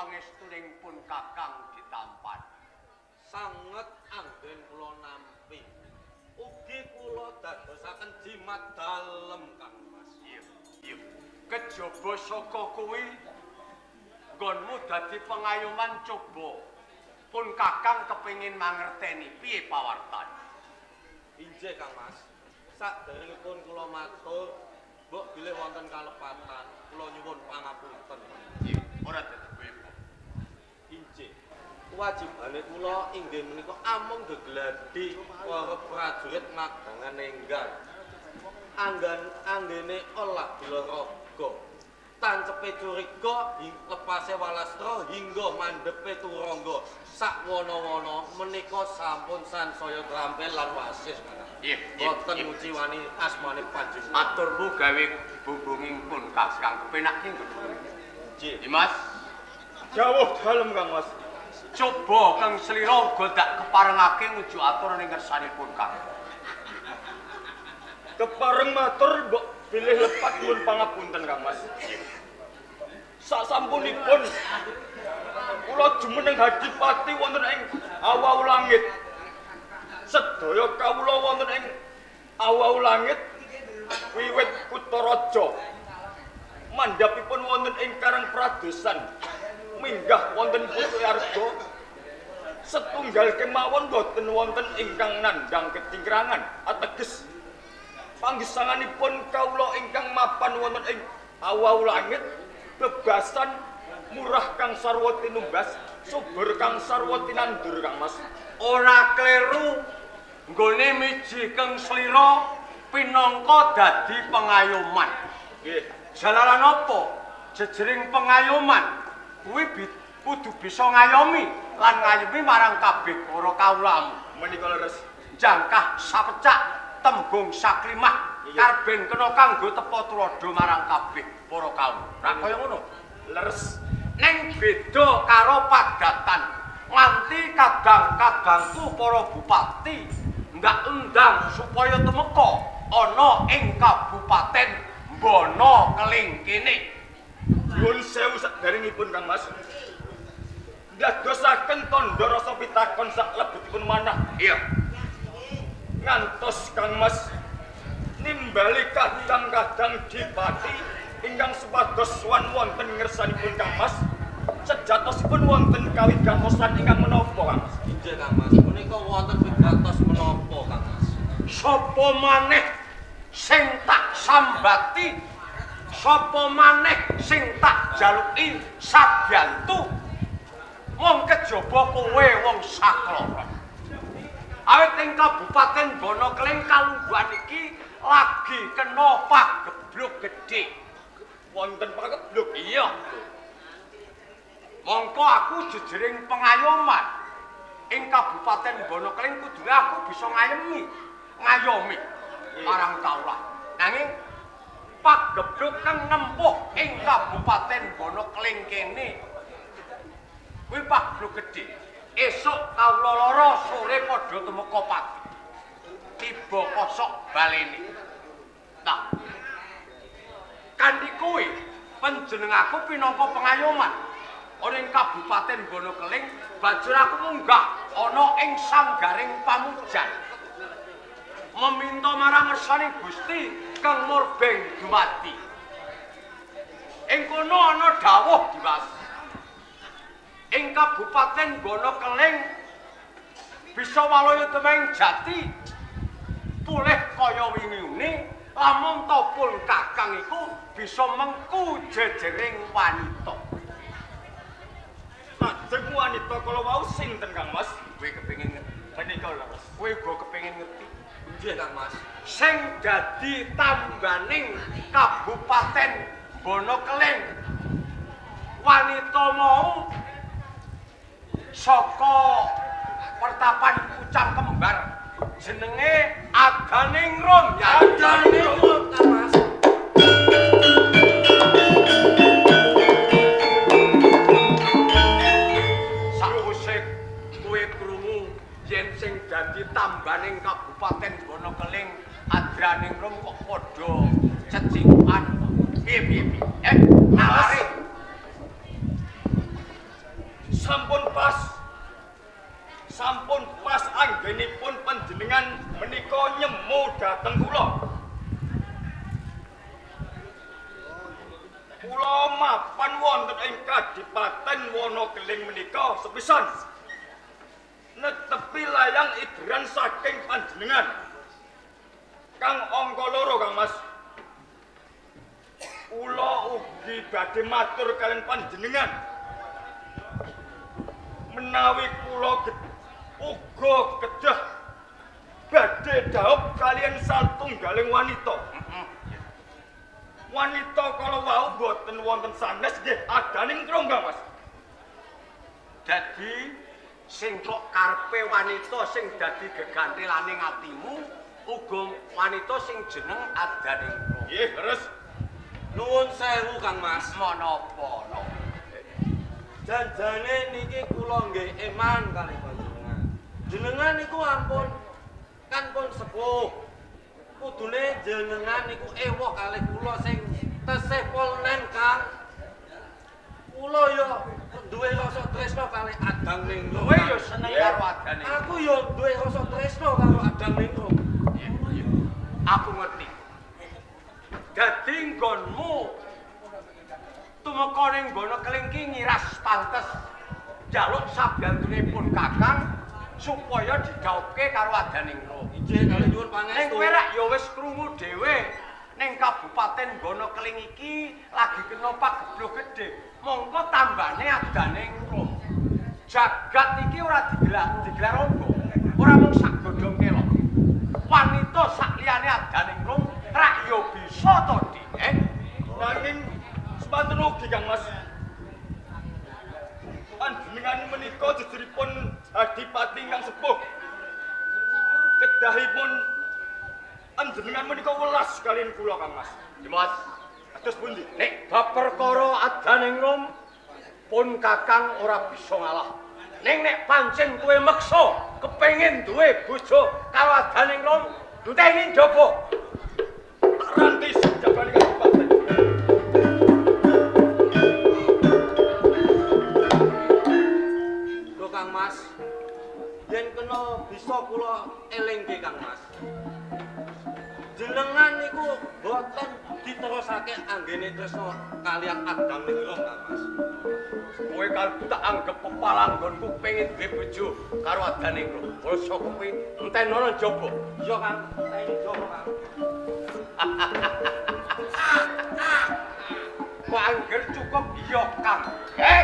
pangestuning pun Kakang ditampan. Sanget anggen kula nampi. Ugi kula dadosaken jimat dalem Kang Mas. Iya. Kejaba saka kuwi nggonmu dadi pengayoman coba. Pun Kakang kepengin mangerteni piye pawartan. Injih Kang Mas. Saderengipun kula matur, mbok bilih wonten kalepatan, kula nyuwun pangapunten. Iya, ora dadi bebo. Injih. Kewajibane kula inggih menika amung gegladi para prajurit magangan enggal. Anggene olah bila raga. Tancepe curiga lepase walastra hingga mandhepe turangga. Sak wana-wana menika sampun sansaya trampil lan wasis. Iya, boten nguciwani asmane panjenengan. Maturmu gawe bubungipun Kakang kepenak ki nggon. Nggih. Dimas, Jawuh dalem Kang Mas. coba Kang Slira godak keparengake nguju atur ning ngersanipun Kakang. Kepareng matur mbok bilih lepat nyuwun pangapunten Kang Mas. Sasampunipun kula jumeneng Hadipati wonten ing awau langit. Sedaya kawula wonten ing awau langit wiwit Kutaraja. Mandhapipun wonten ing Karang Pradosan. Minggah wonten Putu Arga. Setunggal kemawon boten wonten ingkang nandhang ketingrangan ateges panggesanganipun kawula ingkang mapan wonten ing awau langit bebasan murah kang sarwa tinumbas subur kang sarwa tinandur Kang Mas. Ora kleru nggone miji Kang Slira pinangka dadi pengayoman. Nggih. Jalaran apa? Jejering pengayoman kuwi kudu bisa ngayomi lan ngayomi marang kabeh para kawulamu. Menika leres. Jangkah sapecak tembung saklimah karben kena kanggo tepa tuladha marang kabeh para kawula. Ra kaya ngono. Leres. Ning beda karo padatan. Nganti kadang-kadangku para bupati ndak undang supaya temeka ana ing Kabupaten Bono Keling kene. Nyuwun sewu saderengipun Kang Mas. Dadosaken tandha rasa pitakon sak lebetipun manah. Iya. Ngantos Kang Mas nimbali kadang-kadang dipati ingkang supados wan wonten ngersanipun Kang Mas. Sejatosipun wonten kawigatosan ingkang menapa Kang Mas? Injih Kang Mas, menika wonten wigatos menapa Kang Mas? Sapa maneh sing tak sambati? Sapa maneh sing tak jaluki sabiyantu? Wong kejaba kowe wong sakloron. Awit ing Kabupaten Bono Keling Kalungguhan iki lagi kena pagebluk gedhe. Wonten pagebluk. Iya. Mongko aku jejering pengayoman ing Kabupaten Bono Keling kudune aku bisa ngayomi marang kawula. Nanging pagebluk kang nempuh ing Kabupaten Bono Keling kene kuwi pagebluk gedhe. Esuk kawula lara sore padha temeka pagi. Tiba kosok balene. Nah. Kanthi kuwi panjenenganku pinangka pengayoman ana ing Kabupaten Bono Keling banjur aku munggah ana ing sanggaring pamujan. Meminta marang ngersaning Gusti Kang Murbeng dumadi. Ing kono ana dawuh Dimas. Ing Kabupaten Bono Keling bisa walaya temeng jati pulih kaya wingi-wingi lamun topul Kakang iku bisa mengku jejering wanita. Lajeng wanita kala wau sinten Kang Mas? Kowe kepengin ngerti? Menika leres. Kowe uga kepengin ngerti? Injih Kang Mas. Sing dadi tambaning Kabupaten Bono Keling wanita mau saka pertapan Pucang Kembar jenenge Adaningrum. Adaningrum Kang Mas. Sakwise kowe krungu yen sing dadi tambaning Kabupaten Bono Keling Adaningrum kok padha cecikan piye-piye. Nawari anggenipun panjenengan menika nyemu dhateng kula. Kula mapan wonten ing Kadipaten Wonokeling menika sepisan netepi layang idran saking panjenengan kang angka 2 Kang Mas. Kula ugi badhe matur kaliyan panjenengan menawi kula uga kedah badhe dhaup kaliyan satunggaling wanita. Wanita kala wau boten wonten sanes nggih adaning krongga Mas. Dadi sing kok karepe wanita sing dadi gegantelaning atimu uga wanita sing jeneng adaning krongga. Nggih, leres. Nuwun sewu Kang Mas. Menapa? Janjane niki kula nggih eman kali panjenengan. Jenengan niku ampun kan pun sepuh. Kudune jenengan niku ewoh kali kula sing tesih polnen Kang. Kula yo duwe rasa tresno kali Adang Ningrum. Kowe yo seneng karo Adang Ningrum. Aku yo duwe rasa tresno karo Adang Ningrum. Iya. Aku ngerti. Dadi nggonmu tumeka ning nggono kelingki ngiras pantes njaluk sabantunipun Kakang supaya didhauke karo Adang Ningrum. Inggih kali nyuwun pangestu. Ning kowe rak ya wis krungu dhewe ning Kabupaten Wonokeling iki lagi kena pagebluk gedhe. Mongko tambane Adang Ningrum. Jagat iki ora digelar rangga. Ora mung sak godhong kelok. Wanita sak liyane Adang Ningrum rak ya bisa to, Dik. Nanging semanten ugi Kang Mas. Panjenengan menika jejeripun adipati ingkang sepuh. Kedahipun panjenengan menika welas kaliyan kula Kang Mas. Dimas, Atus pundi? nek bab perkara Adang Ningrum pun Kakang ora bisa ngalah. Ning nek pancen kowe meksa kepengin duwe bojo karo Adang Ningrum, enteni njaba. Tak ranti jabane Kadipaten. Lho Kang Mas, yen kena bisa kula elingke Kang Mas. Jenengan niku boten diterusake anggene tresna kaliyan Adang Ningrum Kang Mas. Kowe kalbu tak anggap pepalanggonku pengin duwe bojo karo Adang Ningrum. Basa kowe entenono njaba. Iya Kang, teni jowo Kang. Kok angger cukup iya Kang. Hei.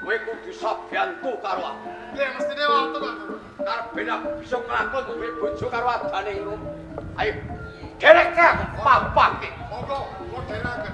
Kowe kudu sabiyantu karo aku. Nggih, mestine wonten kok. Karepen aku bisa nglakon duwe bojo karo Adang Ningrum. Ayo, dereke aku papake. Monggo, kula derekaken.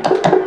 Es,